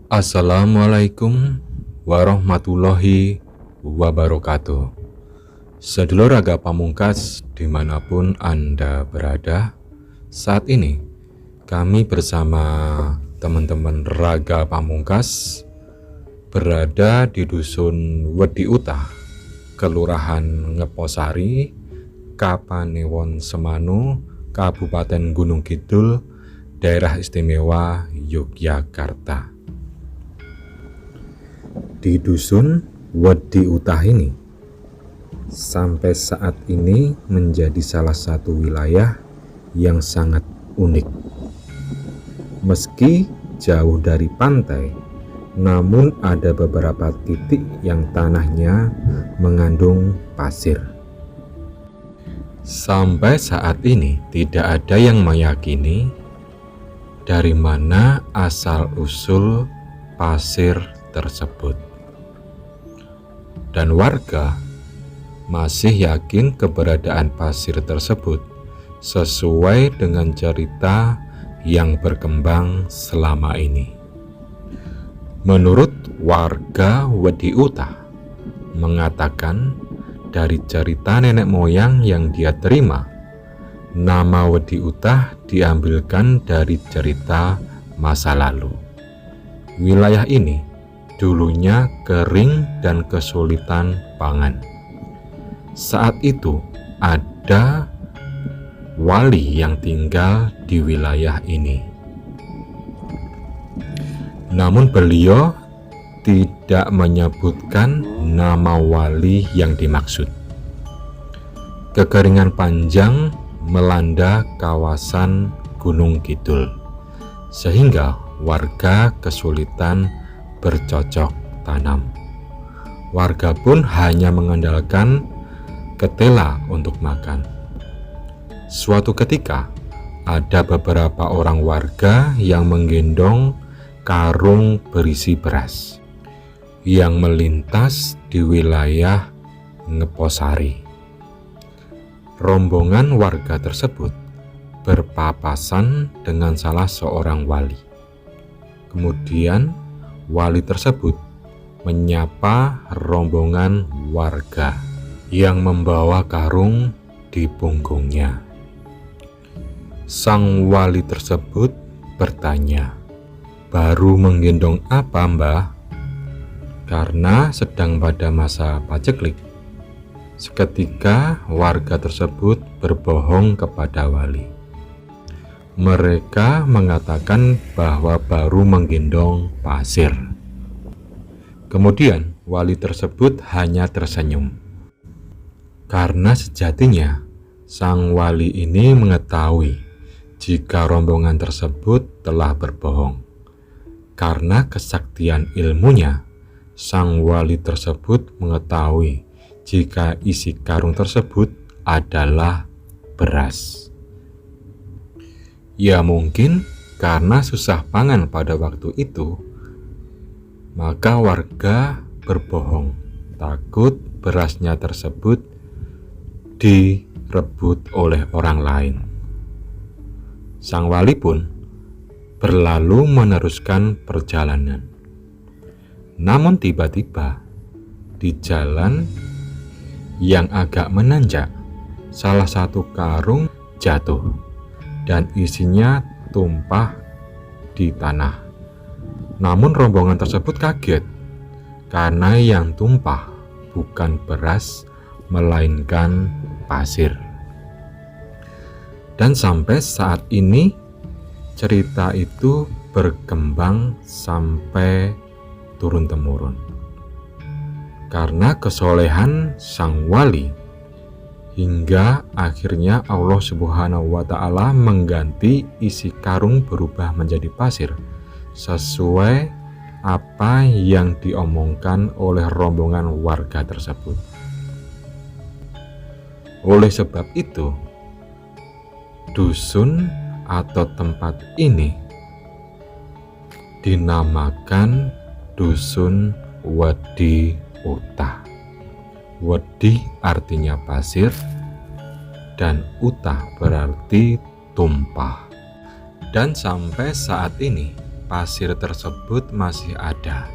Assalamualaikum warahmatullahi wabarakatuh. Sedulur Raga Pamungkas dimanapun Anda berada, saat ini kami bersama teman-teman Raga Pamungkas berada di Dusun Wedi Utah, Kelurahan Ngeposari, Kapanewon Semanu, Kabupaten Gunung Kidul, Daerah Istimewa Yogyakarta. Di Dusun Wedi Utah ini sampai saat ini menjadi salah satu wilayah yang sangat unik. Meski jauh dari pantai, namun ada beberapa titik yang tanahnya mengandung pasir. Sampai saat ini tidak ada yang meyakini dari mana asal-usul pasir tersebut. Dan warga masih yakin keberadaan pasir tersebut sesuai dengan cerita yang berkembang selama ini. Menurut warga Wedi Utah mengatakan dari cerita nenek moyang yang dia terima, nama Wedi Utah diambilkan dari cerita masa lalu. Wilayah ini dulunya kering dan kesulitan pangan. Saat itu ada wali yang tinggal di wilayah ini. Namun beliau tidak menyebutkan nama wali yang dimaksud. Kekeringan panjang melanda kawasan Gunung Kidul, sehingga warga kesulitan bercocok tanam. Warga pun hanya mengandalkan ketela untuk makan. Suatu ketika, ada beberapa orang warga yang menggendong karung berisi beras yang melintas di wilayah Ngeposari. Rombongan warga tersebut berpapasan dengan salah seorang wali. Kemudian wali tersebut menyapa rombongan warga yang membawa karung di punggungnya. Sang wali tersebut bertanya, "Baru menggendong apa, Mbah?" Karena sedang pada masa paceklik, seketika warga tersebut berbohong kepada wali. Mereka mengatakan bahwa baru menggendong pasir. Kemudian wali tersebut hanya tersenyum. Karena sejatinya sang wali ini mengetahui jika rombongan tersebut telah berbohong. Karena kesaktian ilmunya, sang wali tersebut mengetahui jika isi karung tersebut adalah beras. Ya mungkin karena susah pangan pada waktu itu, maka warga berbohong, takut berasnya tersebut direbut oleh orang lain. Sang wali pun berlalu meneruskan perjalanan. Namun tiba-tiba di jalan yang agak menanjak, salah satu karung jatuh dan isinya tumpah di tanah. Namun rombongan tersebut kaget karena yang tumpah bukan beras melainkan pasir. Dan sampai saat ini cerita itu berkembang sampai turun-temurun. Karena kesolehan sang wali, hingga akhirnya Allah Subhanahu wa Ta'ala mengganti isi karung berubah menjadi pasir sesuai apa yang diomongkan oleh rombongan warga tersebut. Oleh sebab itu, dusun atau tempat ini dinamakan Dusun Wedi Utah. Wedi artinya pasir dan utah berarti tumpah. Dan sampai saat ini pasir tersebut masih ada.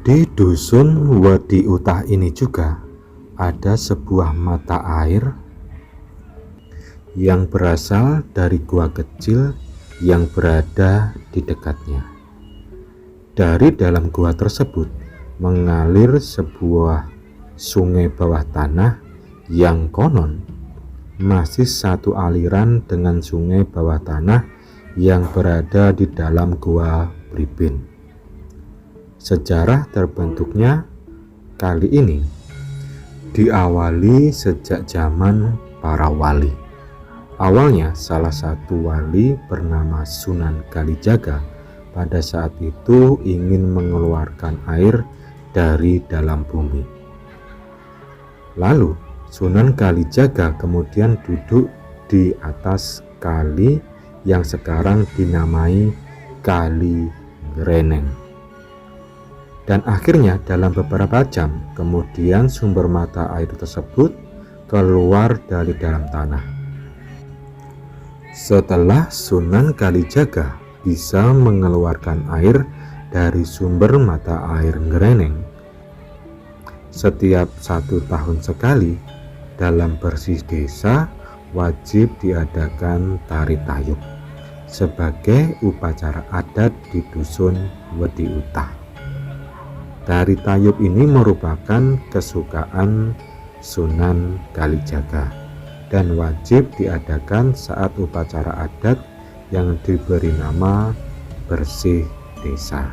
Di dusun Wedi Utah ini juga ada sebuah mata air yang berasal dari gua kecil yang berada di dekatnya. Dari dalam gua tersebut mengalir sebuah sungai bawah tanah yang konon masih satu aliran dengan sungai bawah tanah yang berada di dalam gua Bribin. Sejarah terbentuknya kali ini diawali sejak zaman para wali. Awalnya salah satu wali bernama Sunan Kalijaga pada saat itu ingin mengeluarkan air dari dalam bumi. Lalu Sunan Kalijaga kemudian duduk di atas kali yang sekarang dinamai Kali Ngreneng. Dan akhirnya dalam beberapa jam kemudian sumber mata air tersebut keluar dari dalam tanah. Setelah Sunan Kalijaga bisa mengeluarkan air dari sumber mata air Ngreneng, setiap 1 tahun sekali dalam bersih desa wajib diadakan tari tayub sebagai upacara adat di dusun Wedi Utah. Tari tayub ini merupakan kesukaan Sunan Kalijaga dan wajib diadakan saat upacara adat yang diberi nama bersih desa.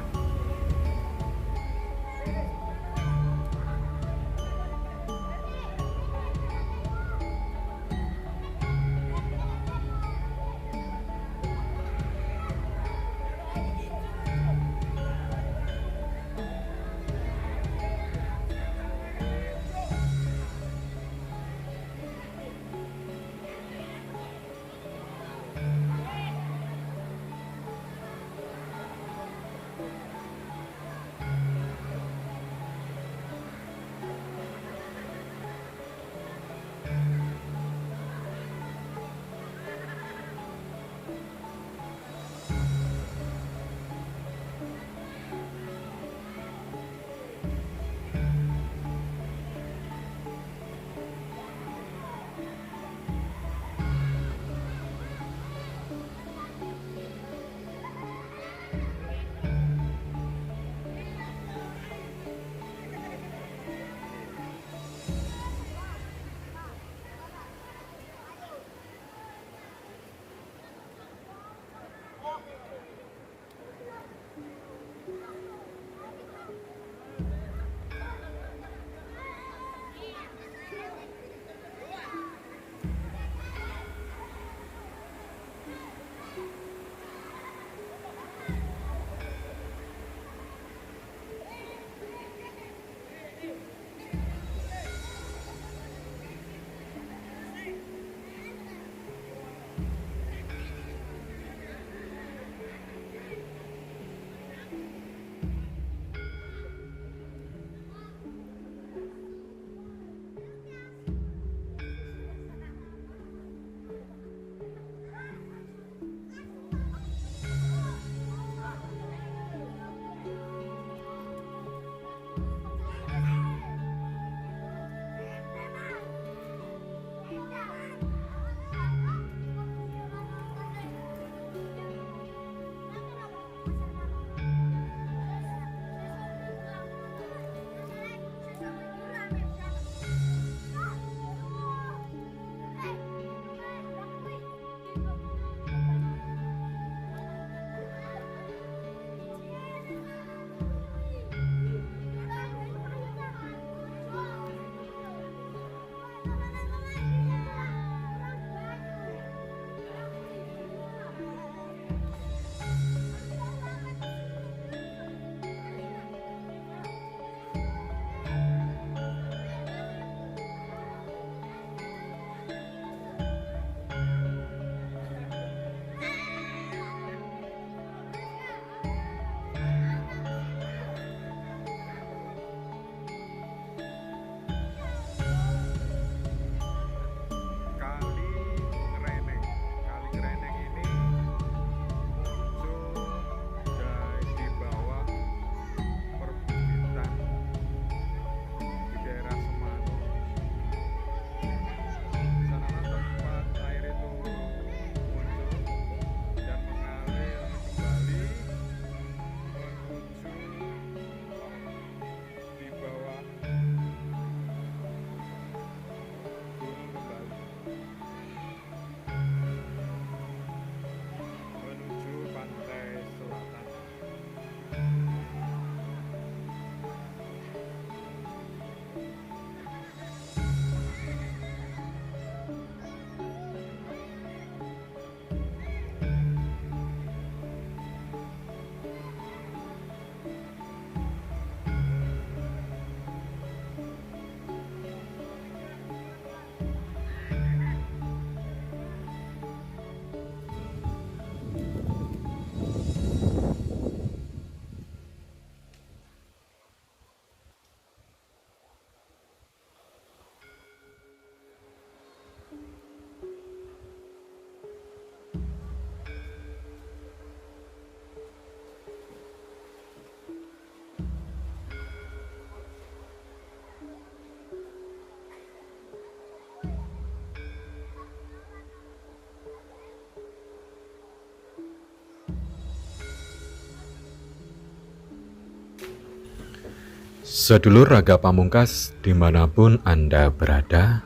Sedulur Raga Pamungkas dimanapun Anda berada,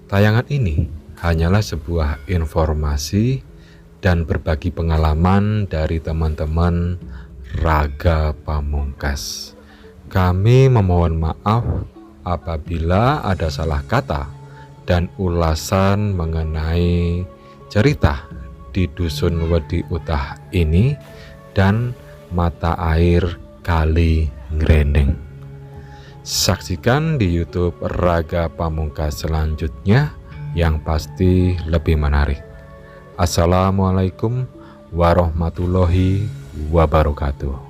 tayangan ini hanyalah sebuah informasi dan berbagi pengalaman dari teman-teman Raga Pamungkas. Kami memohon maaf apabila ada salah kata dan ulasan mengenai cerita di Dusun Wedi Utah ini dan mata air Kali Ngreneng. Saksikan di YouTube Raga Pamungkas selanjutnya yang pasti lebih menarik. Assalamualaikum warahmatullahi wabarakatuh.